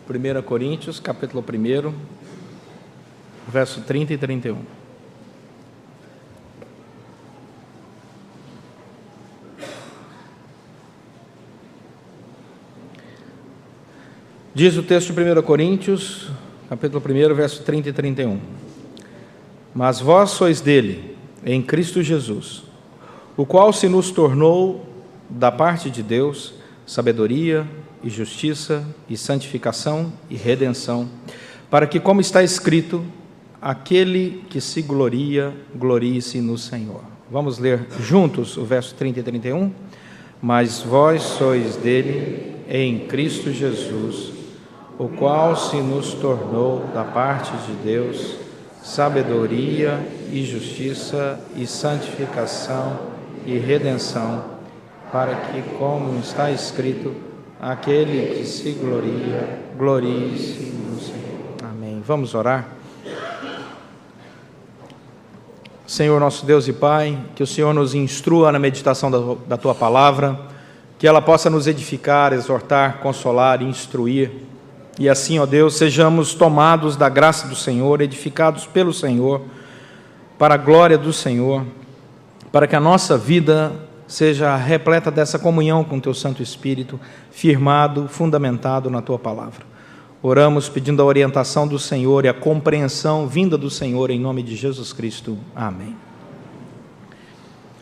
1 Coríntios, capítulo 1, verso 30 e 31. Diz o texto de 1 Coríntios, capítulo 1, verso 30 e 31. Mas vós sois dele, em Cristo Jesus, o qual se nos tornou, da parte de Deus, sabedoria e justiça e santificação e redenção, para que, como está escrito, aquele que se gloria, glorie-se no Senhor. Vamos ler juntos o verso 30 e 31? Mas vós sois dele, em Cristo Jesus, o qual se nos tornou, da parte de Deus, sabedoria e justiça e santificação e redenção, para que, como está escrito, aquele que se gloria, glorie-se no Senhor. Amém. Vamos orar. Senhor nosso Deus e Pai, que o Senhor nos instrua na meditação da Tua Palavra, que ela possa nos edificar, exortar, consolar e instruir, e assim, ó Deus, sejamos tomados da graça do Senhor, edificados pelo Senhor, para a glória do Senhor, para que a nossa vida seja repleta dessa comunhão com o Teu Santo Espírito, firmado, fundamentado na Tua Palavra. Oramos pedindo a orientação do Senhor e a compreensão vinda do Senhor, em nome de Jesus Cristo. Amém.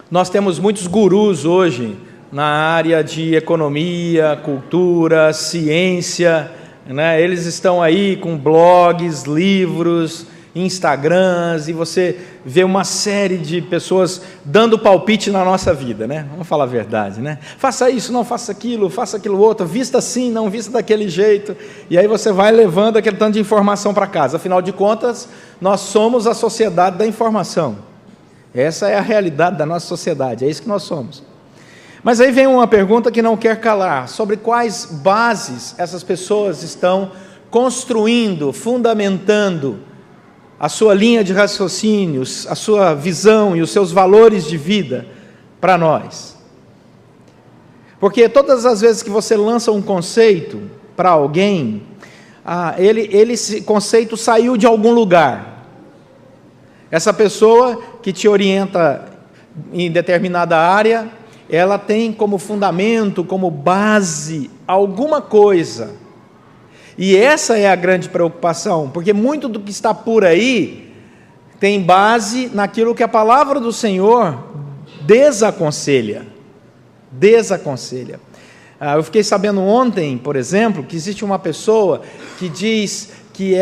Nós temos muitos gurus hoje na área de economia, cultura, ciência, né? Eles estão aí com blogs, livros, Instagrams, e você vê uma série de pessoas dando palpite na nossa vida, né? Vamos falar a verdade, né? Faça isso, não faça aquilo outro, vista assim, não vista daquele jeito, e aí você vai levando aquele tanto de informação para casa. Afinal de contas, nós somos a sociedade da informação. Essa é a realidade da nossa sociedade, é isso que nós somos. Mas aí vem uma pergunta que não quer calar: sobre quais bases essas pessoas estão construindo, fundamentando a sua linha de raciocínios, a sua visão e os seus valores de vida para nós. Porque todas as vezes que você lança um conceito para alguém, esse conceito saiu de algum lugar. Essa pessoa que te orienta em determinada área, ela tem como fundamento, como base, alguma coisa. E essa é a grande preocupação, porque muito do que está por aí tem base naquilo que a palavra do Senhor desaconselha. Eu fiquei sabendo ontem, por exemplo, que existe uma pessoa que diz que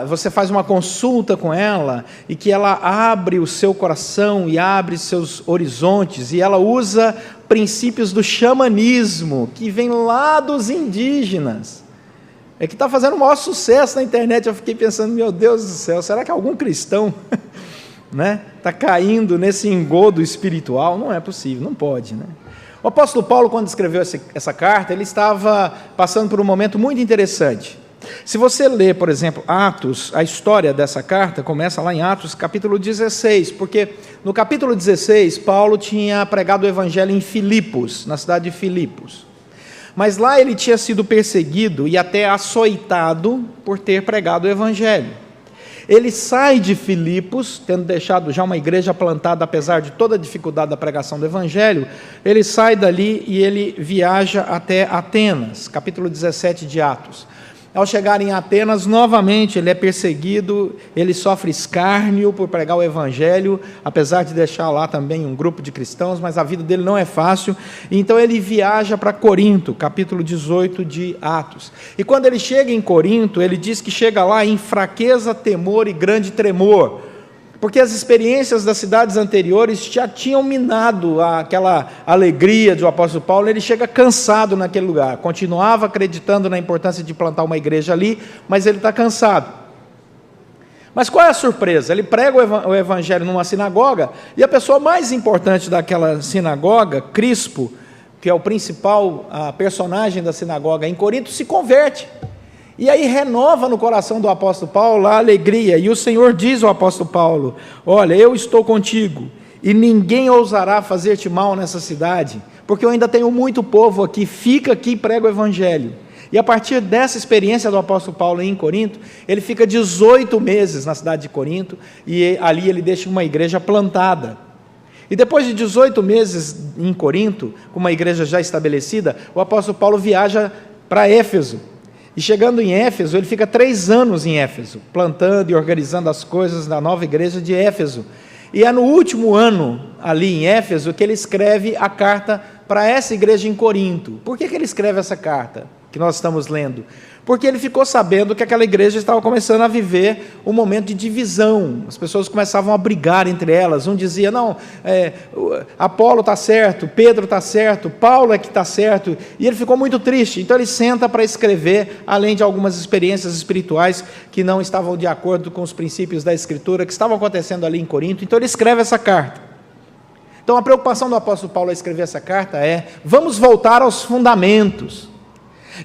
você faz uma consulta com ela e que ela abre o seu coração e abre seus horizontes, e ela usa princípios do xamanismo, que vem lá dos indígenas. É que está fazendo o maior sucesso na internet. Eu fiquei pensando, meu Deus do céu, será que algum cristão está caindo nesse engodo espiritual? Não é possível, não pode. Né? O apóstolo Paulo, quando escreveu essa carta, ele estava passando por um momento muito interessante. Se você ler, por exemplo, Atos, a história dessa carta começa lá em Atos, capítulo 16, porque no capítulo 16, Paulo tinha pregado o evangelho em Filipos, na cidade de Filipos. Mas lá ele tinha sido perseguido e até açoitado por ter pregado o evangelho. Ele sai de Filipos, tendo deixado já uma igreja plantada, apesar de toda a dificuldade da pregação do evangelho, ele sai dali e ele viaja até Atenas, capítulo 17 de Atos. Ao chegar em Atenas, novamente ele é perseguido, ele sofre escárnio por pregar o evangelho, apesar de deixar lá também um grupo de cristãos, mas a vida dele não é fácil. Então ele viaja para Corinto, capítulo 18 de Atos. E quando ele chega em Corinto, ele diz que chega lá em fraqueza, temor e grande tremor, porque as experiências das cidades anteriores já tinham minado aquela alegria do apóstolo Paulo. Ele chega cansado naquele lugar, continuava acreditando na importância de plantar uma igreja ali, mas ele está cansado. Mas qual é a surpresa? Ele prega o evangelho numa sinagoga, e a pessoa mais importante daquela sinagoga, Crispo, que é o principal personagem da sinagoga em Corinto, se converte. E aí renova no coração do apóstolo Paulo a alegria, e o Senhor diz ao apóstolo Paulo: olha, eu estou contigo, e ninguém ousará fazer-te mal nessa cidade, porque eu ainda tenho muito povo aqui, fica aqui e prega o evangelho. E a partir dessa experiência do apóstolo Paulo em Corinto, ele fica 18 meses na cidade de Corinto, e ali ele deixa uma igreja plantada. E depois de 18 meses em Corinto, com uma igreja já estabelecida, o apóstolo Paulo viaja para Éfeso. E chegando em Éfeso, ele fica 3 anos em Éfeso, plantando e organizando as coisas da nova igreja de Éfeso. E é no último ano, ali em Éfeso, que ele escreve a carta para essa igreja em Corinto. Por que ele escreve essa carta que nós estamos lendo? Porque ele ficou sabendo que aquela igreja estava começando a viver um momento de divisão. As pessoas começavam a brigar entre elas. Um dizia, não, Apolo está certo, Pedro está certo, Paulo é que está certo. E ele ficou muito triste. Então ele senta para escrever, além de algumas experiências espirituais que não estavam de acordo com os princípios da Escritura, que estavam acontecendo ali em Corinto. Então ele escreve essa carta. Então a preocupação do apóstolo Paulo ao escrever essa carta é: vamos voltar aos fundamentos.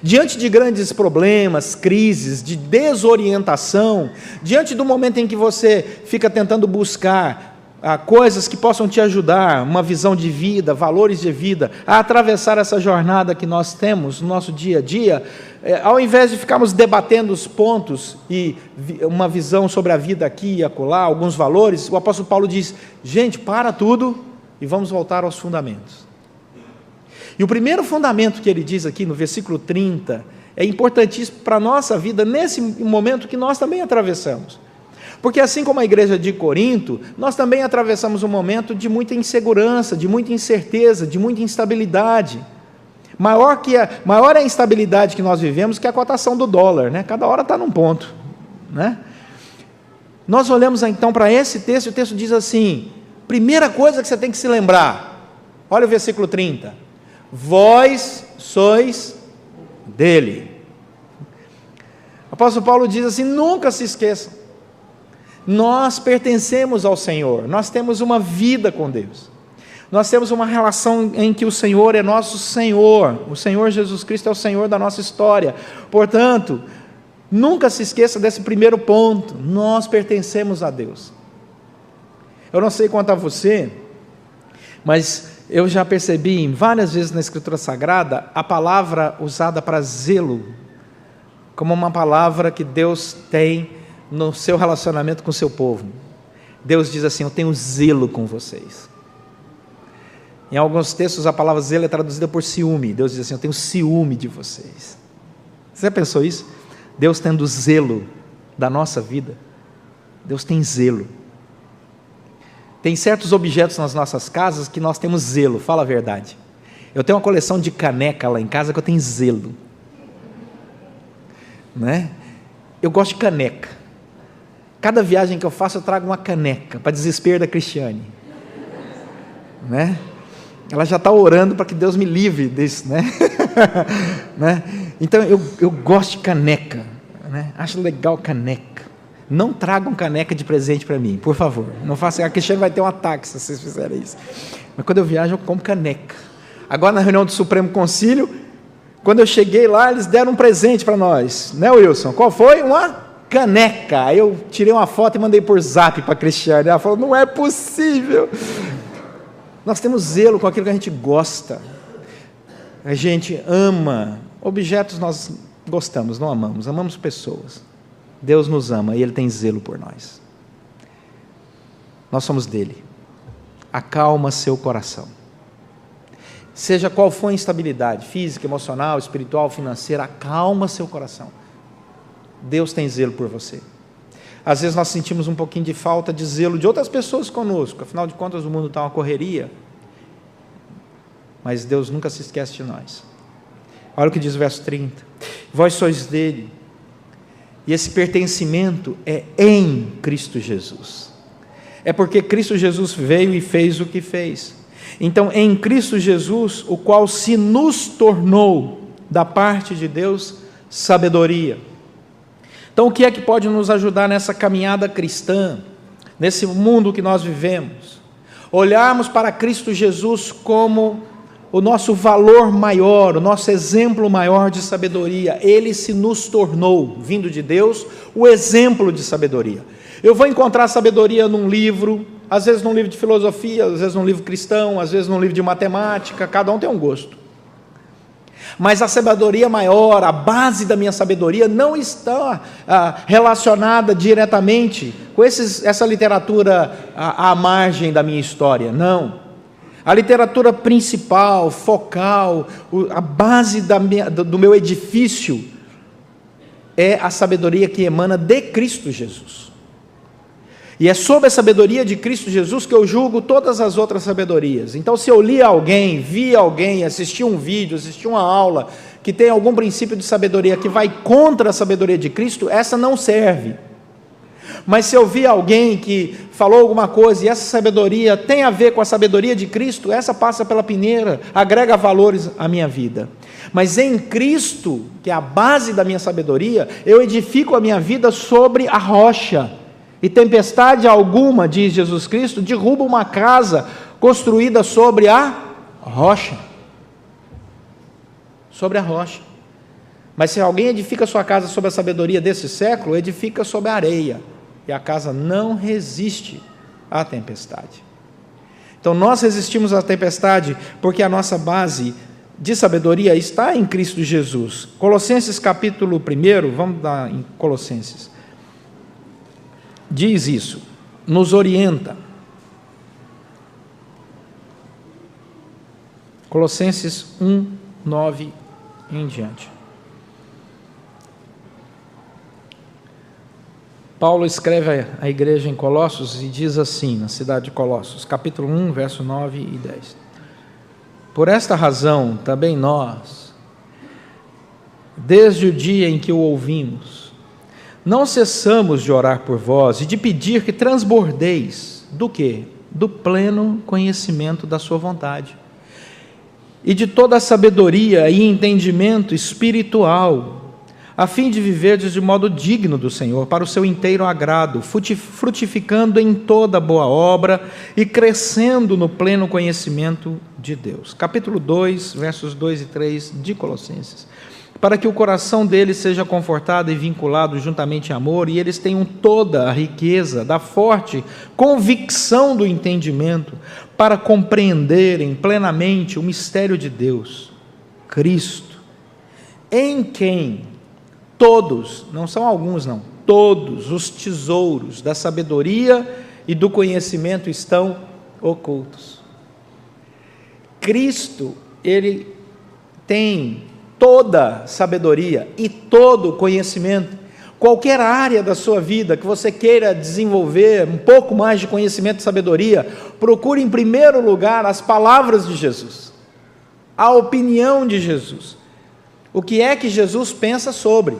Diante de grandes problemas, crises, de desorientação, diante do momento em que você fica tentando buscar coisas que possam te ajudar, uma visão de vida, valores de vida, a atravessar essa jornada que nós temos no nosso dia a dia, ao invés de ficarmos debatendo os pontos e uma visão sobre a vida aqui e acolá, alguns valores, o apóstolo Paulo diz: gente, para tudo e vamos voltar aos fundamentos. E o primeiro fundamento que ele diz aqui no versículo 30 é importantíssimo para a nossa vida nesse momento que nós também atravessamos. Porque assim como a igreja de Corinto, nós também atravessamos um momento de muita insegurança, de muita incerteza, de muita instabilidade. Maior é a instabilidade que nós vivemos que a cotação do dólar, né? Cada hora está num ponto, né? Nós olhamos então para esse texto, e o texto diz assim: primeira coisa que você tem que se lembrar, olha o versículo 30. Vós sois dele. O apóstolo Paulo diz assim: nunca se esqueçam, nós pertencemos ao Senhor, nós temos uma vida com Deus, nós temos uma relação em que o Senhor é nosso Senhor, o Senhor Jesus Cristo é o Senhor da nossa história. Portanto, nunca se esqueça desse primeiro ponto: nós pertencemos a Deus. Eu não sei quanto a você, mas eu já percebi várias vezes na Escritura Sagrada a palavra usada para zelo como uma palavra que Deus tem no seu relacionamento com o seu povo. Deus diz assim: eu tenho zelo com vocês. Em alguns textos a palavra zelo é traduzida por ciúme. Deus diz assim: eu tenho ciúme de vocês. Você já pensou isso? Deus tendo zelo da nossa vida. Deus tem zelo. Tem certos objetos nas nossas casas que nós temos zelo, fala a verdade. Eu tenho uma coleção de caneca lá em casa que eu tenho zelo, né? Eu gosto de caneca. Cada viagem que eu faço eu trago uma caneca, para desespero da Cristiane, né? Ela já está orando para que Deus me livre disso, né? Né? Então eu gosto de caneca, né? Acho legal caneca. Não tragam caneca de presente para mim, por favor. Não façam. A Cristiane vai ter um ataque se vocês fizerem isso. Mas quando eu viajo, eu compro caneca. Agora, na reunião do Supremo Concílio, quando eu cheguei lá, eles deram um presente para nós. Né, Wilson? Qual foi? Uma caneca. Aí eu tirei uma foto e mandei por zap para a Cristiane. Ela falou: não é possível. Nós temos zelo com aquilo que a gente gosta. A gente ama. Objetos nós gostamos, não amamos. Amamos pessoas. Deus nos ama e Ele tem zelo por nós. Nós somos dele. Acalma seu coração. Seja qual for a instabilidade, física, emocional, espiritual, financeira, acalma seu coração. Deus tem zelo por você. Às vezes nós sentimos um pouquinho de falta de zelo de outras pessoas conosco, afinal de contas o mundo está uma correria, mas Deus nunca se esquece de nós. Olha o que diz o verso 30. Vós sois dele, e esse pertencimento é em Cristo Jesus. É porque Cristo Jesus veio e fez o que fez. Então, em Cristo Jesus, o qual se nos tornou, da parte de Deus, sabedoria. Então, o que é que pode nos ajudar nessa caminhada cristã, nesse mundo que nós vivemos? Olharmos para Cristo Jesus como o nosso valor maior, o nosso exemplo maior de sabedoria. Ele se nos tornou, vindo de Deus, o exemplo de sabedoria. Eu vou encontrar sabedoria num livro, às vezes num livro de filosofia, às vezes num livro cristão, às vezes num livro de matemática, cada um tem um gosto. Mas a sabedoria maior, a base da minha sabedoria, não está relacionada diretamente com essa literatura à margem da minha história, não. A literatura principal, focal, a base do meu edifício é a sabedoria que emana de Cristo Jesus. E é sob a sabedoria de Cristo Jesus que eu julgo todas as outras sabedorias. Então, se eu li alguém, vi alguém, assisti um vídeo, assisti uma aula, que tem algum princípio de sabedoria que vai contra a sabedoria de Cristo, essa não serve. Mas se eu vi alguém que falou alguma coisa e essa sabedoria tem a ver com a sabedoria de Cristo, essa passa pela peneira, agrega valores à minha vida. Mas em Cristo, que é a base da minha sabedoria, eu edifico a minha vida sobre a rocha. E tempestade alguma, diz Jesus Cristo, derruba uma casa construída sobre a rocha. Sobre a rocha. Mas se alguém edifica sua casa sobre a sabedoria desse século, edifica sobre a areia. E a casa não resiste à tempestade. Então nós resistimos à tempestade porque a nossa base de sabedoria está em Cristo Jesus. Colossenses capítulo 1, vamos dar em Colossenses. Diz isso, nos orienta. Colossenses 1, 9 em diante. Paulo escreve à igreja em Colossos e diz assim, na cidade de Colossos, capítulo 1, verso 9 e 10. Por esta razão, também nós, desde o dia em que o ouvimos, não cessamos de orar por vós e de pedir que transbordeis do quê? Do pleno conhecimento da sua vontade e de toda a sabedoria e entendimento espiritual, a fim de viverdes de modo digno do Senhor, para o seu inteiro agrado, frutificando em toda boa obra e crescendo no pleno conhecimento de Deus. Capítulo 2, versos 2 e 3 de Colossenses. Para que o coração deles seja confortado e vinculado juntamente em amor, e eles tenham toda a riqueza da forte convicção do entendimento, para compreenderem plenamente o mistério de Deus, Cristo, em quem todos, não são alguns não, todos os tesouros da sabedoria e do conhecimento estão ocultos. Cristo, Ele tem toda sabedoria e todo conhecimento. Qualquer área da sua vida que você queira desenvolver um pouco mais de conhecimento e sabedoria, procure em primeiro lugar as palavras de Jesus, a opinião de Jesus. O que é que Jesus pensa sobre?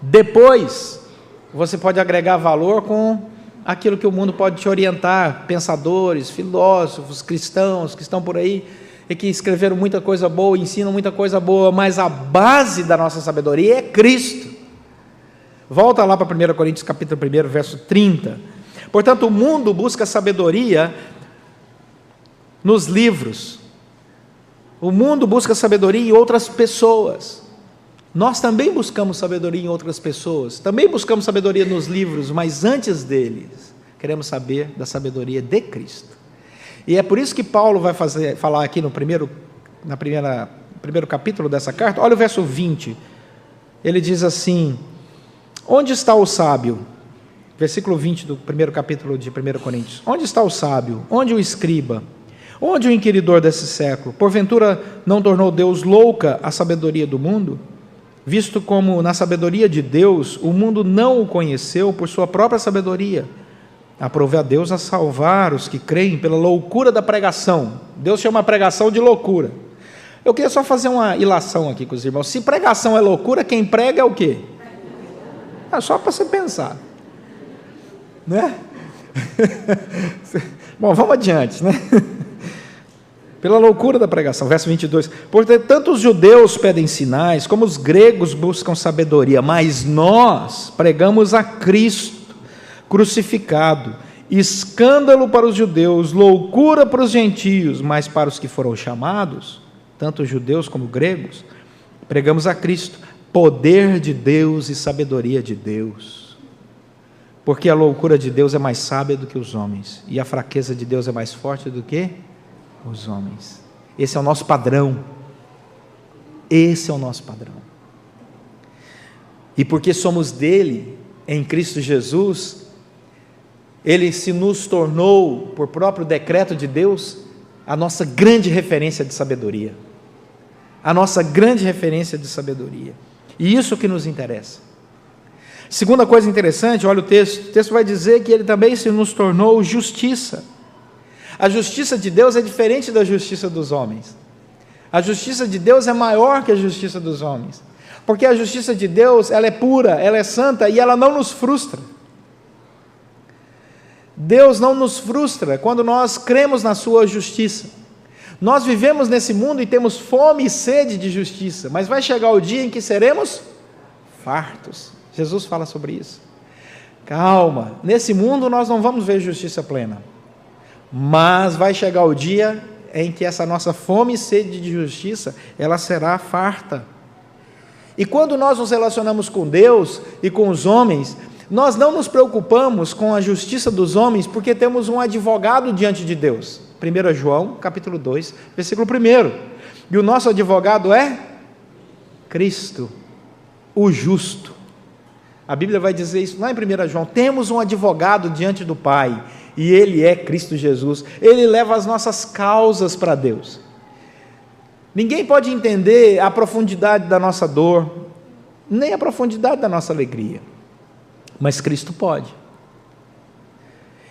Depois, você pode agregar valor com aquilo que o mundo pode te orientar, pensadores, filósofos, cristãos que estão por aí, e que escreveram muita coisa boa, ensinam muita coisa boa, mas a base da nossa sabedoria é Cristo. Volta lá para 1 Coríntios capítulo 1, verso 30. Portanto, o mundo busca sabedoria nos livros. O mundo busca sabedoria em outras pessoas. Nós também buscamos sabedoria em outras pessoas. Também buscamos sabedoria nos livros, mas antes deles, queremos saber da sabedoria de Cristo. E é por isso que Paulo vai falar aqui no primeiro capítulo dessa carta. Olha o verso 20. Ele diz assim: onde está o sábio? Versículo 20 do primeiro capítulo de 1 Coríntios. Onde está o sábio? Onde o escriba? Onde o inquiridor desse século? Porventura não tornou Deus louca a sabedoria do mundo? Visto como na sabedoria de Deus o mundo não o conheceu por sua própria sabedoria. Aprove a Deus a salvar os que creem pela loucura da pregação. Deus chama a pregação de loucura. Eu queria só fazer uma ilação aqui com os irmãos. Se pregação é loucura, quem prega é o quê? É só para você pensar, né? Bom, vamos adiante, né? Pela loucura da pregação, verso 22. Portanto, tanto os judeus pedem sinais, como os gregos buscam sabedoria, mas nós pregamos a Cristo crucificado, escândalo para os judeus, loucura para os gentios, mas para os que foram chamados, tanto judeus como gregos, pregamos a Cristo, poder de Deus e sabedoria de Deus, porque a loucura de Deus é mais sábia do que os homens, e a fraqueza de Deus é mais forte do que os homens. Esse é o nosso padrão. Esse é o nosso padrão. E porque somos dele, em Cristo Jesus, ele se nos tornou, por próprio decreto de Deus, a nossa grande referência de sabedoria. A nossa grande referência de sabedoria. E isso que nos interessa. Segunda coisa interessante, olha o texto vai dizer que ele também se nos tornou justiça. A justiça de Deus é diferente da justiça dos homens. A justiça de Deus é maior que a justiça dos homens, porque a justiça de Deus, ela é pura, ela é santa e ela não nos frustra. Deus não nos frustra quando nós cremos na sua justiça. Nós vivemos nesse mundo e temos fome e sede de justiça, mas vai chegar o dia em que seremos fartos. Jesus fala sobre isso. Calma, nesse mundo nós não vamos ver justiça plena, mas vai chegar o dia em que essa nossa fome e sede de justiça, ela será farta. E quando nós nos relacionamos com Deus e com os homens, nós não nos preocupamos com a justiça dos homens, porque temos um advogado diante de Deus. 1 João, capítulo 2, versículo 1. E o nosso advogado é Cristo, o justo. A Bíblia vai dizer isso lá em 1 João, temos um advogado diante do Pai, e ele é Cristo Jesus. Ele leva as nossas causas para Deus. Ninguém pode entender a profundidade da nossa dor, nem a profundidade da nossa alegria, mas Cristo pode.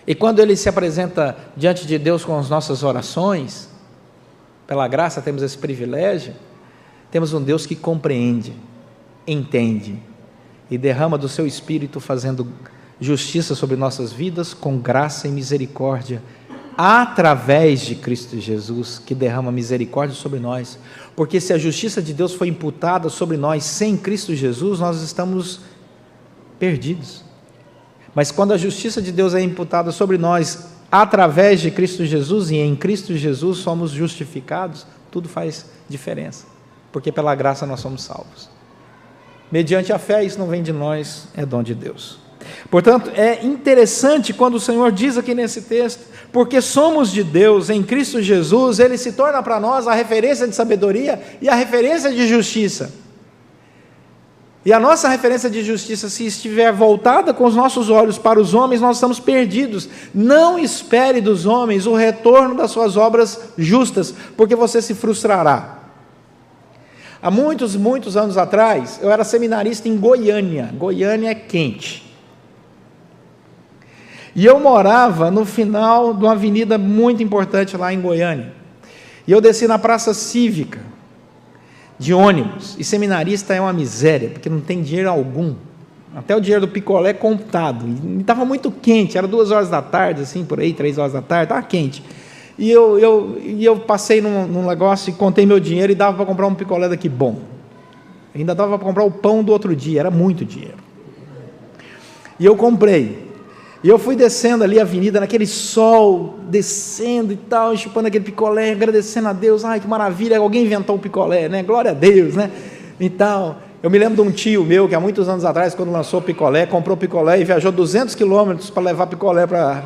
E quando ele se apresenta diante de Deus com as nossas orações, pela graça temos esse privilégio, temos um Deus que compreende, entende e derrama do seu Espírito, fazendo justiça sobre nossas vidas com graça e misericórdia, através de Cristo Jesus, que derrama misericórdia sobre nós, porque se a justiça de Deus foi imputada sobre nós sem Cristo Jesus, nós estamos perdidos. Mas quando a justiça de Deus é imputada sobre nós através de Cristo Jesus, e em Cristo Jesus somos justificados, tudo faz diferença, porque pela graça nós somos salvos. Mediante a fé, isso não vem de nós, é dom de Deus. Portanto, é interessante quando o Senhor diz aqui nesse texto, porque somos de Deus em Cristo Jesus, ele se torna para nós a referência de sabedoria e a referência de justiça. E a nossa referência de justiça, se estiver voltada com os nossos olhos para os homens, nós estamos perdidos. Não espere dos homens o retorno das suas obras justas, porque você se frustrará. Há muitos anos atrás, eu era seminarista em Goiânia. Goiânia é quente. E eu morava no final de uma avenida muito importante lá em Goiânia. E eu desci na praça cívica, de ônibus. E seminarista é uma miséria, porque não tem dinheiro algum. Até o dinheiro do picolé contado. E estava muito quente, era 2 horas da tarde, assim, por aí, 3 horas da tarde, estava quente. E eu passei num negócio e contei meu dinheiro e dava para comprar um picolé daqui bom. Ainda dava para comprar o pão do outro dia, era muito dinheiro. E eu comprei. E eu fui descendo ali a avenida, naquele sol, descendo e tal, chupando aquele picolé, agradecendo a Deus. Ai, que maravilha, alguém inventou o picolé, né? Glória a Deus, né? Então, eu me lembro de um tio meu, que há muitos anos atrás, quando lançou o picolé, comprou picolé e viajou 200 quilômetros para levar picolé para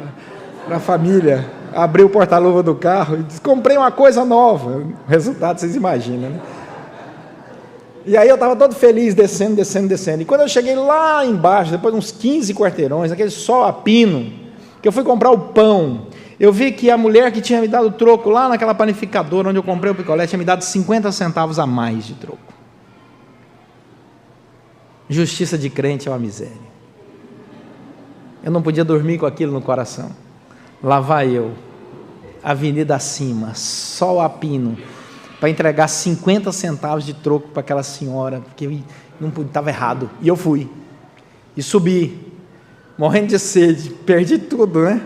a família. Abriu o porta-luva do carro e disse, comprei uma coisa nova. O resultado, vocês imaginam, né? E aí eu estava todo feliz, descendo. E quando eu cheguei lá embaixo, depois de uns 15 quarteirões, aquele sol a pino, que eu fui comprar o pão, eu vi que a mulher que tinha me dado o troco lá naquela panificadora onde eu comprei o picolé, tinha me dado 50 centavos a mais de troco. Justiça de crente é uma miséria. Eu não podia dormir com aquilo no coração. Lá vai eu, avenida acima, sol a pino, para entregar 50 centavos de troco para aquela senhora, porque não estava errado. E eu fui. E subi, morrendo de sede, perdi tudo, né?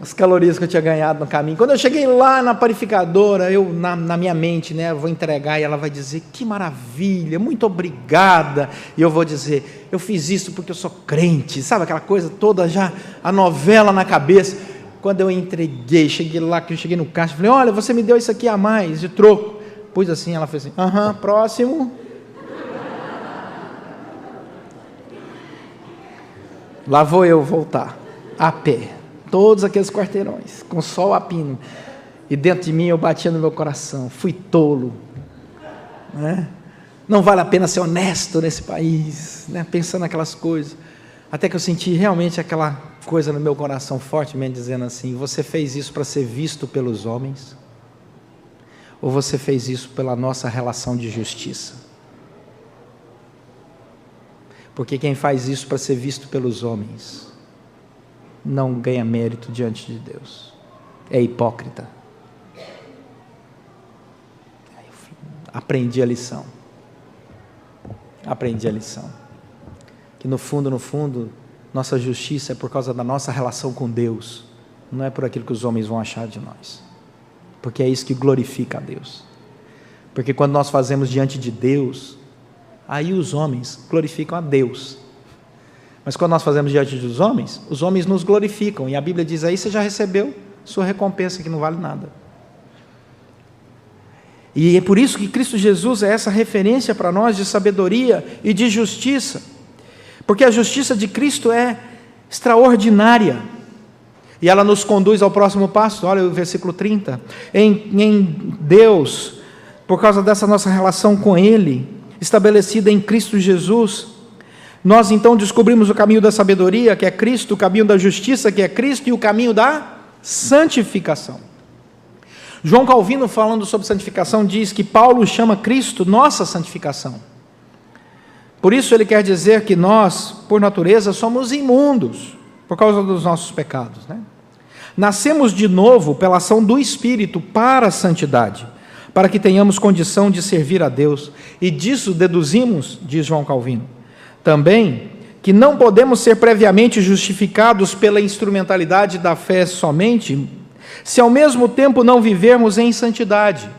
As calorias que eu tinha ganhado no caminho. Quando eu cheguei lá na panificadora, eu, na minha mente, né, eu vou entregar e ela vai dizer, que maravilha, muito obrigada. E eu vou dizer, eu fiz isso porque eu sou crente, sabe aquela coisa toda já, a novela na cabeça. Quando eu entreguei, cheguei lá, que eu cheguei no caixa, falei, olha, você me deu isso aqui a mais, de troco. Pus assim, ela fez assim, próximo. Lá vou eu voltar, a pé, todos aqueles quarteirões, com sol a pino. E dentro de mim eu batia no meu coração, fui tolo, né? Não vale a pena ser honesto nesse país, né? Pensando naquelas coisas, até que eu senti realmente aquela coisa no meu coração fortemente dizendo assim: você fez isso para ser visto pelos homens? Ou você fez isso pela nossa relação de justiça? Porque quem faz isso para ser visto pelos homens não ganha mérito diante de Deus, é hipócrita. Aprendi a lição, que no fundo, nossa justiça é por causa da nossa relação com Deus, não é por aquilo que os homens vão achar de nós, porque é isso que glorifica a Deus, porque quando nós fazemos diante de Deus, aí os homens glorificam a Deus, mas quando nós fazemos diante dos homens, os homens nos glorificam, e a Bíblia diz aí: você já recebeu sua recompensa que não vale nada. E é por isso que Cristo Jesus é essa referência para nós de sabedoria e de justiça, porque a justiça de Cristo é extraordinária, e ela nos conduz ao próximo passo. Olha o versículo 30, em Deus, por causa dessa nossa relação com Ele, estabelecida em Cristo Jesus, nós então descobrimos o caminho da sabedoria, que é Cristo, o caminho da justiça, que é Cristo, e o caminho da santificação. João Calvino, falando sobre santificação, diz que Paulo chama Cristo nossa santificação. Por isso ele quer dizer que nós, por natureza, somos imundos, por causa dos nossos pecados, né? Nascemos de novo pela ação do Espírito para a santidade, para que tenhamos condição de servir a Deus. E disso deduzimos, diz João Calvino, também que não podemos ser previamente justificados pela instrumentalidade da fé somente, se ao mesmo tempo não vivermos em santidade.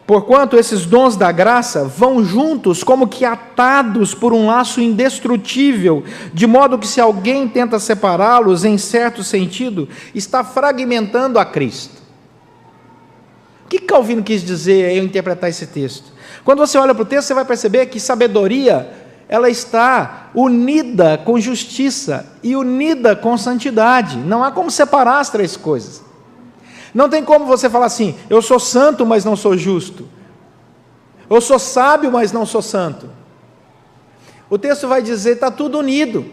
Porquanto esses dons da graça vão juntos como que atados por um laço indestrutível, de modo que se alguém tenta separá-los, em certo sentido, está fragmentando a Cristo. O que Calvino quis dizer ao interpretar esse texto? Quando você olha para o texto, você vai perceber que sabedoria, ela está unida com justiça e unida com santidade. Não há como separar as três coisas. Não tem como você falar assim: eu sou santo, mas não sou justo. Eu sou sábio, mas não sou santo. O texto vai dizer: está tudo unido.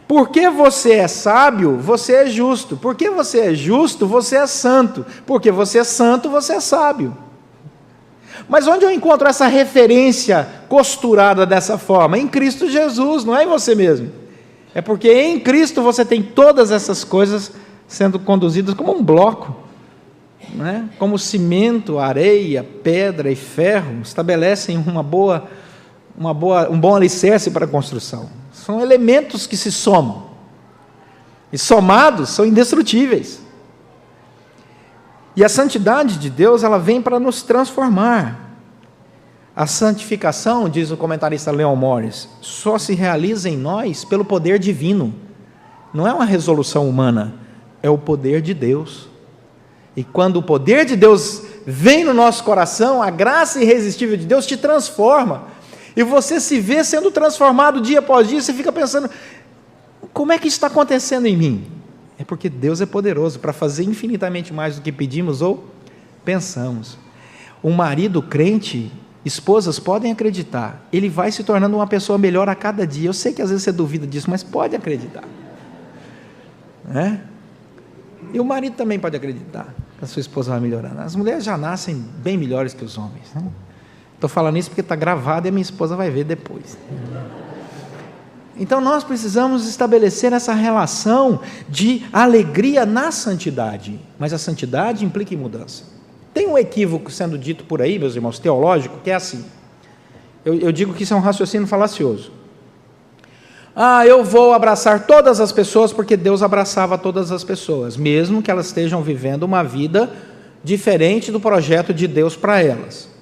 Porque você é sábio, você é justo. Porque você é justo, você é santo. Porque você é santo, você é sábio. Mas onde eu encontro essa referência costurada dessa forma? Em Cristo Jesus, não é em você mesmo. É porque em Cristo você tem todas essas coisas sendo conduzidas como um bloco, né? Como cimento, areia, pedra e ferro estabelecem um bom alicerce para a construção. São elementos que se somam, e somados são indestrutíveis. E a santidade de Deus, ela vem para nos transformar. A santificação, diz o comentarista Leon Morris, só se realiza em nós pelo poder divino. Não é uma resolução humana, é o poder de Deus. E quando o poder de Deus vem no nosso coração, a graça irresistível de Deus te transforma. E você se vê sendo transformado dia após dia, você fica pensando: como é que isso está acontecendo em mim? É porque Deus é poderoso para fazer infinitamente mais do que pedimos ou pensamos. Um marido crente, esposas podem acreditar, ele vai se tornando uma pessoa melhor a cada dia. Eu sei que às vezes você duvida disso, mas pode acreditar, né? E o marido também pode acreditar que a sua esposa vai melhorando. As mulheres já nascem bem melhores que os homens, né? Estou falando isso porque está gravado e a minha esposa vai ver depois. Então nós precisamos estabelecer essa relação de alegria na santidade, mas a santidade implica em mudança. Tem um equívoco sendo dito por aí, meus irmãos, teológico, que é assim: eu digo que isso é um raciocínio falacioso. Eu vou abraçar todas as pessoas porque Deus abraçava todas as pessoas, mesmo que elas estejam vivendo uma vida diferente do projeto de Deus para elas.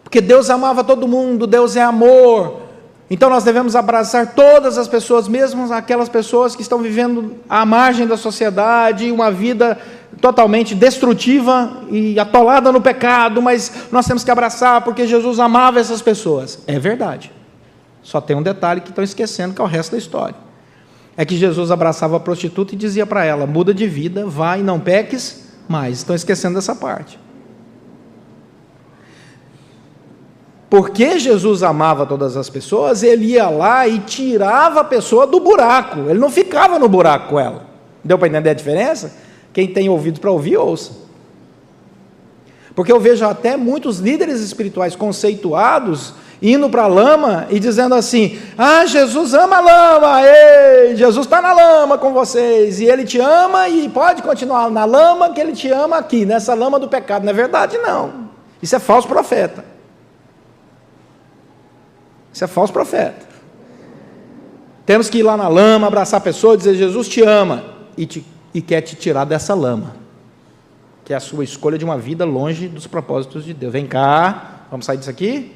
Porque Deus amava todo mundo, Deus é amor, então nós devemos abraçar todas as pessoas, mesmo aquelas pessoas que estão vivendo à margem da sociedade, uma vida totalmente destrutiva e atolada no pecado, mas nós temos que abraçar porque Jesus amava essas pessoas. É verdade. Só tem um detalhe que estão esquecendo, que é o resto da história. É que Jesus abraçava a prostituta e dizia para ela: muda de vida, vai, não peques mas estão esquecendo dessa parte. Porque Jesus amava todas as pessoas, ele ia lá e tirava a pessoa do buraco, ele não ficava no buraco com ela. Deu para entender a diferença? Quem tem ouvido para ouvir, ouça. Porque eu vejo até muitos líderes espirituais conceituados indo para a lama e dizendo assim: ah, Jesus ama a lama, ei, Jesus está na lama com vocês, e ele te ama e pode continuar na lama que ele te ama aqui, nessa lama do pecado. Não é verdade, não. Isso é falso profeta. Isso é falso profeta. Temos que ir lá na lama, abraçar a pessoa, dizer: Jesus te ama e quer te tirar dessa lama, que é a sua escolha de uma vida longe dos propósitos de Deus. Vem cá, vamos sair disso aqui?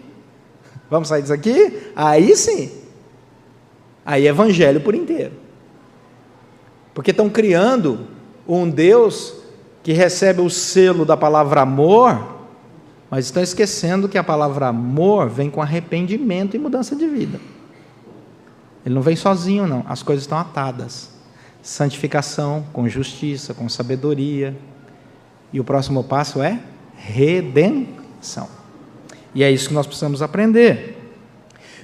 Vamos sair disso aqui? Aí sim. Aí é evangelho por inteiro. Porque estão criando um Deus que recebe o selo da palavra amor, mas estão esquecendo que a palavra amor vem com arrependimento e mudança de vida. Ele não vem sozinho, não. As coisas estão atadas. Santificação, com justiça, com sabedoria. E o próximo passo é redenção. E é isso que nós precisamos aprender.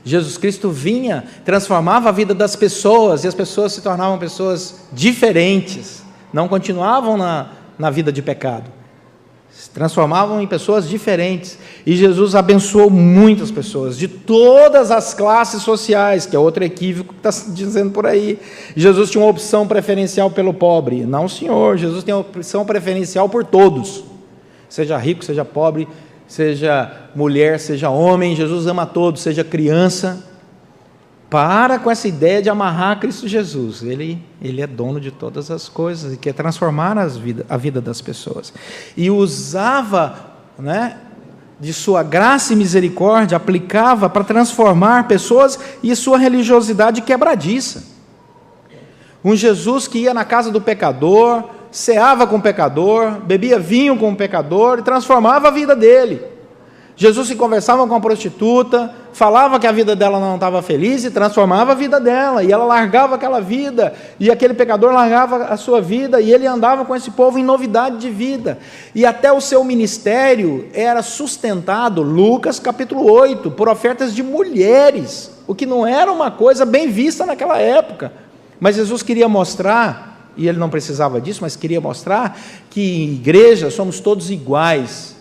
Jesus Cristo vinha, transformava a vida das pessoas, e as pessoas se tornavam pessoas diferentes. Não continuavam na vida de pecado. Se transformavam em pessoas diferentes. E Jesus abençoou muitas pessoas, de todas as classes sociais, que é outro equívoco que está se dizendo por aí. Jesus tinha uma opção preferencial pelo pobre. Não, senhor, Jesus tem uma opção preferencial por todos. Seja rico, seja pobre, seja mulher, seja homem, Jesus ama a todos, seja criança. Para com essa ideia de amarrar Cristo Jesus. Ele é dono de todas as coisas e quer transformar a vida das pessoas. E usava, de sua graça e misericórdia, aplicava para transformar pessoas e sua religiosidade quebradiça. Um Jesus que ia na casa do pecador, ceava com o pecador, bebia vinho com o pecador e transformava a vida dele. Jesus se conversava com a prostituta, falava que a vida dela não estava feliz e transformava a vida dela, e ela largava aquela vida, e aquele pecador largava a sua vida, e ele andava com esse povo em novidade de vida, e até o seu ministério era sustentado, Lucas capítulo 8, por ofertas de mulheres, o que não era uma coisa bem vista naquela época, mas Jesus queria mostrar, e ele não precisava disso, mas queria mostrar que em igreja somos todos iguais,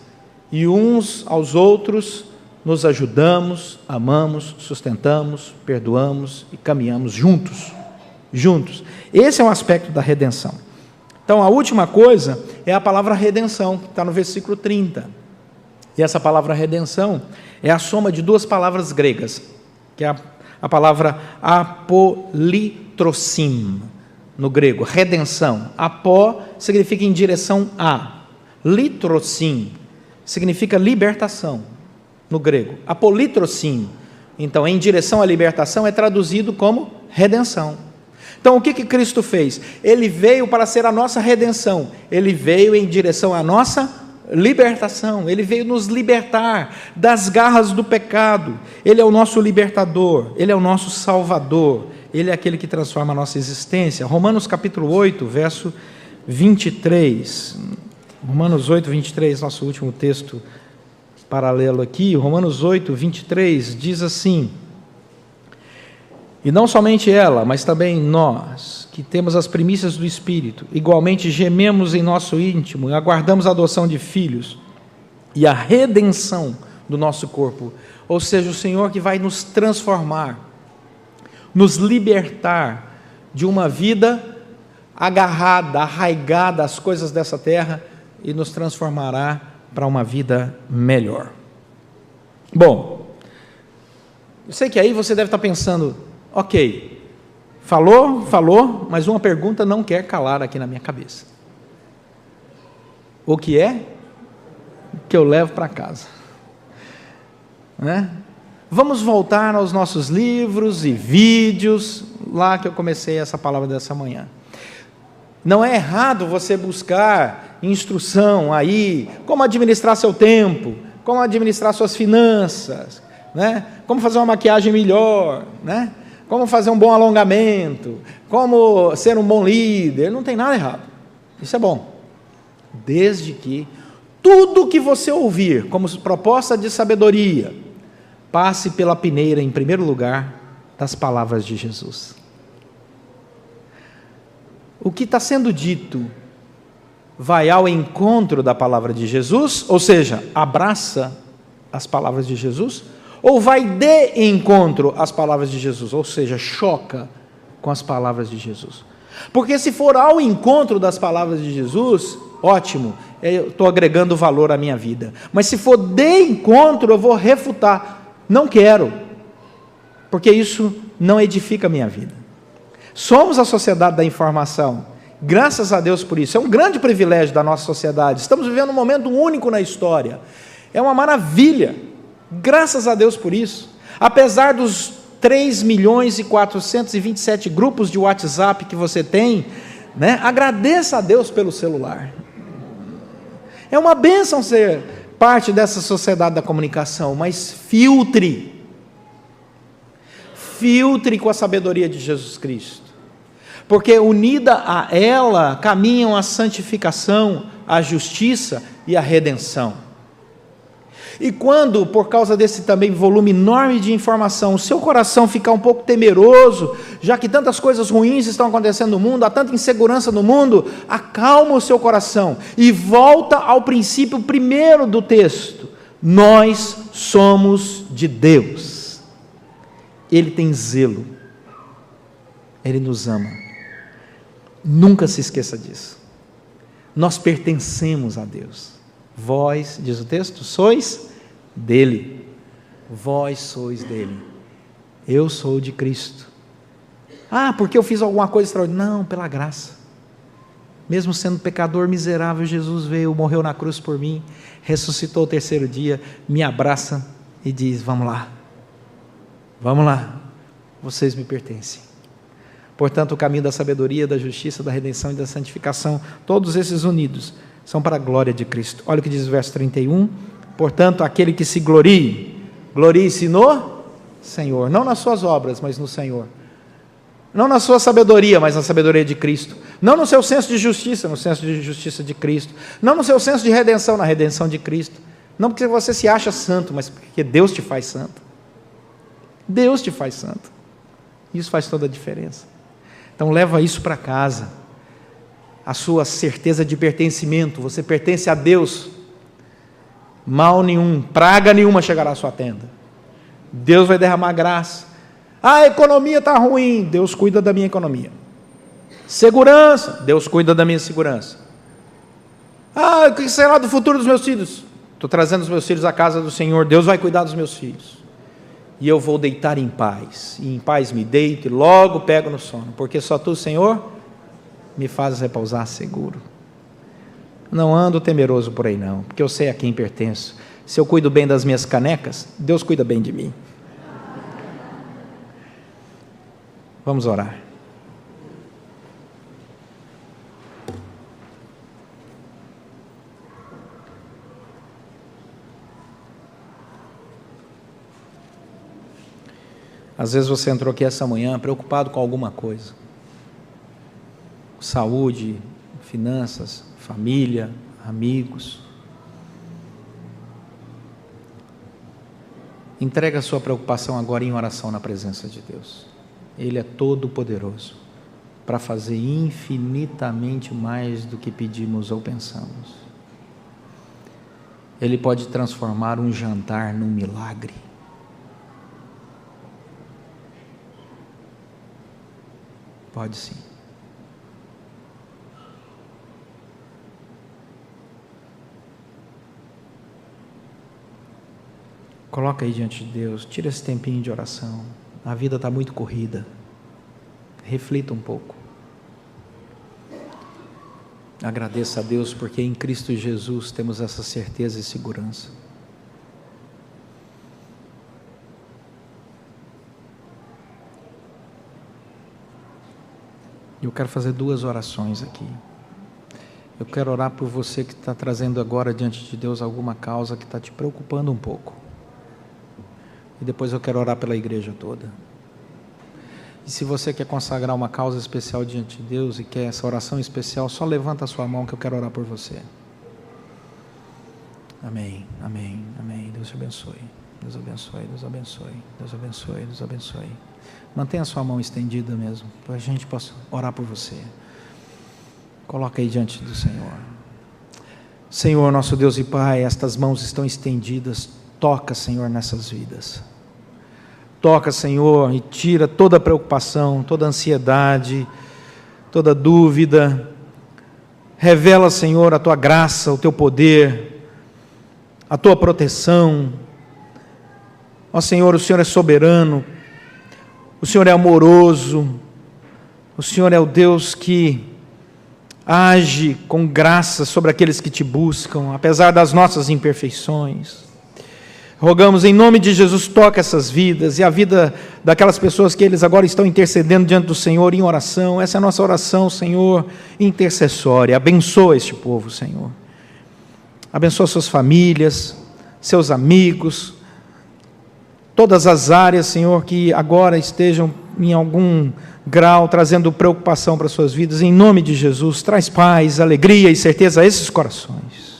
e uns aos outros nos ajudamos, amamos, sustentamos, perdoamos e caminhamos juntos. Esse é um aspecto da redenção. Então, a última coisa é a palavra redenção, que está no versículo 30. E essa palavra redenção é a soma de duas palavras gregas, que é a palavra apolitrosim, no grego, redenção. Apó significa em direção a, litrosim significa libertação, no grego. Apolitrosim, então, em direção à libertação, é traduzido como redenção. Então, o que Cristo fez? Ele veio para ser a nossa redenção, ele veio em direção à nossa libertação, ele veio nos libertar das garras do pecado, ele é o nosso libertador, ele é o nosso salvador, ele é aquele que transforma a nossa existência. Romanos capítulo 8, verso 23... Romanos 8, 23, nosso último texto paralelo aqui, Romanos 8, 23, diz assim: e não somente ela, mas também nós, que temos as primícias do Espírito, igualmente gememos em nosso íntimo e aguardamos a adoção de filhos e a redenção do nosso corpo, ou seja, o Senhor que vai nos transformar, nos libertar de uma vida agarrada, arraigada às coisas dessa terra, e nos transformará para uma vida melhor. Bom, eu sei que aí você deve estar pensando, ok, falou, mas uma pergunta não quer calar aqui na minha cabeça. O que é que eu levo para casa? Vamos voltar aos nossos livros e vídeos, lá que eu comecei essa palavra dessa manhã. Não é errado você buscar instrução aí, como administrar seu tempo, como administrar suas finanças, como fazer uma maquiagem melhor, como fazer um bom alongamento, como ser um bom líder, não tem nada errado, isso é bom. desde que tudo que você ouvir como proposta de sabedoria passe pela peneira, em primeiro lugar, das palavras de Jesus. O que está sendo dito vai ao encontro da palavra de Jesus, ou seja, abraça as palavras de Jesus, ou vai de encontro às palavras de Jesus, ou seja, choca com as palavras de Jesus. Porque se for ao encontro das palavras de Jesus, ótimo, eu estou agregando valor à minha vida. Mas se for de encontro, eu vou refutar. Não quero, porque isso não edifica a minha vida. Somos a sociedade da informação, graças a Deus por isso. É um grande privilégio da nossa sociedade. Estamos vivendo um momento único na história. É uma maravilha, graças a Deus por isso. Apesar dos 3.427.000 grupos de WhatsApp que você tem, né? Agradeça a Deus pelo celular. É uma bênção ser parte dessa sociedade da comunicação, mas filtre com a sabedoria de Jesus Cristo, porque unida a ela caminham a santificação, a justiça e a redenção. E quando, por causa desse também volume enorme de informação, o seu coração ficar um pouco temeroso, já que tantas coisas ruins estão acontecendo no mundo, há tanta insegurança no mundo, acalma o seu coração e volta ao princípio primeiro do texto. Nós somos de Deus. Ele tem zelo. Ele nos ama. Nunca se esqueça disso. Nós pertencemos a Deus. Vós, diz o texto, sois dele. Vós sois dele. Eu sou de Cristo. Ah, porque eu fiz alguma coisa extraordinária? Não, pela graça. Mesmo sendo pecador miserável, Jesus veio, morreu na cruz por mim, ressuscitou o terceiro dia, me abraça e diz: vamos lá, vocês me pertencem. Portanto, o caminho da sabedoria, da justiça, da redenção e da santificação, todos esses unidos, são para a glória de Cristo. Olha o que diz o verso 31, portanto, aquele que se glorie-se no Senhor, não nas suas obras, mas no Senhor. Não na sua sabedoria, mas na sabedoria de Cristo. Não no seu senso de justiça, no senso de justiça de Cristo. Não no seu senso de redenção, na redenção de Cristo. Não porque você se acha santo, mas porque Deus te faz santo. Deus te faz santo. Isso faz toda a diferença. Então leva isso para casa. A sua certeza de pertencimento. Você pertence a Deus. Mal nenhum, praga nenhuma chegará à sua tenda. Deus vai derramar graça. A economia está ruim, Deus cuida da minha economia. Segurança, Deus cuida da minha segurança. Ah, o que será do futuro dos meus filhos? Estou trazendo os meus filhos à casa do Senhor, Deus vai cuidar dos meus filhos. E eu vou deitar em paz, e em paz me deito e logo pego no sono, porque só Tu, Senhor, me fazes repousar seguro. Não ando temeroso por aí não, porque eu sei a quem pertenço. Se eu cuido bem das minhas canecas, Deus cuida bem de mim. Vamos orar. Às vezes você entrou aqui essa manhã preocupado com alguma coisa. Saúde, finanças, família, amigos. Entrega a sua preocupação agora em oração na presença de Deus. Ele é todo poderoso para fazer infinitamente mais do que pedimos ou pensamos. Ele pode transformar um jantar num milagre. Pode sim. Coloca aí diante de Deus, tira esse tempinho de oração. A vida está muito corrida. Reflita um pouco. Agradeça a Deus porque em Cristo Jesus temos essa certeza e segurança. Eu quero fazer 2 orações aqui. Eu quero orar por você que está trazendo agora diante de Deus alguma causa que está te preocupando um pouco. E depois eu quero orar pela igreja toda. E se você quer consagrar uma causa especial diante de Deus e quer essa oração especial, só levanta a sua mão que eu quero orar por você. Amém, amém, amém. Deus te abençoe. Deus abençoe, Deus abençoe, Deus abençoe, Deus abençoe. Mantenha a sua mão estendida mesmo, para a gente possa orar por você. Coloca aí diante do Senhor. Senhor, nosso Deus e Pai, estas mãos estão estendidas. Toca, Senhor, nessas vidas. Toca, Senhor, e tira toda preocupação, toda ansiedade, toda dúvida. Revela, Senhor, a Tua graça, o Teu poder, a Tua proteção. Ó Senhor, o Senhor é soberano, o Senhor é amoroso, o Senhor é o Deus que age com graça sobre aqueles que Te buscam, apesar das nossas imperfeições. Rogamos em nome de Jesus, toca essas vidas e a vida daquelas pessoas que eles agora estão intercedendo diante do Senhor em oração. Essa é a nossa oração, Senhor, intercessória. Abençoa este povo, Senhor. Abençoa suas famílias, seus amigos, todas as áreas, Senhor, que agora estejam em algum grau trazendo preocupação para as suas vidas. Em nome de Jesus, traz paz, alegria e certeza a esses corações.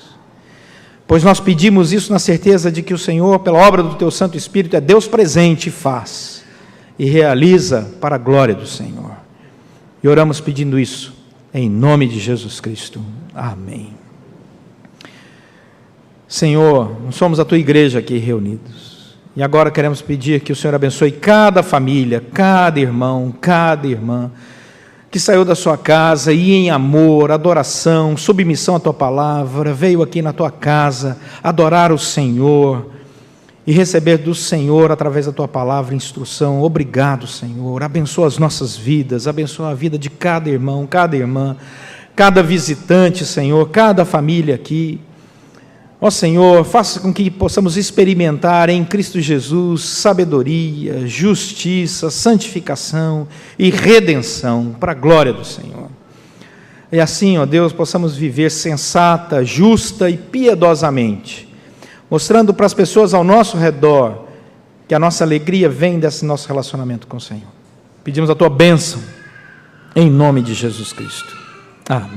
Pois nós pedimos isso na certeza de que o Senhor, pela obra do Teu Santo Espírito, é Deus presente e faz, e realiza para a glória do Senhor. E oramos pedindo isso, em nome de Jesus Cristo. Amém. Senhor, nós somos a Tua igreja aqui reunidos, e agora queremos pedir que o Senhor abençoe cada família, cada irmão, cada irmã, que saiu da sua casa e em amor, adoração, submissão à Tua palavra, veio aqui na Tua casa adorar o Senhor e receber do Senhor, através da Tua palavra, instrução. Obrigado, Senhor. Abençoa as nossas vidas, abençoa a vida de cada irmão, cada irmã, cada visitante, Senhor, cada família aqui. Ó Senhor, faça com que possamos experimentar em Cristo Jesus sabedoria, justiça, santificação e redenção para a glória do Senhor. E assim, ó Deus, possamos viver sensata, justa e piedosamente, mostrando para as pessoas ao nosso redor que a nossa alegria vem desse nosso relacionamento com o Senhor. Pedimos a Tua bênção, em nome de Jesus Cristo. Amém.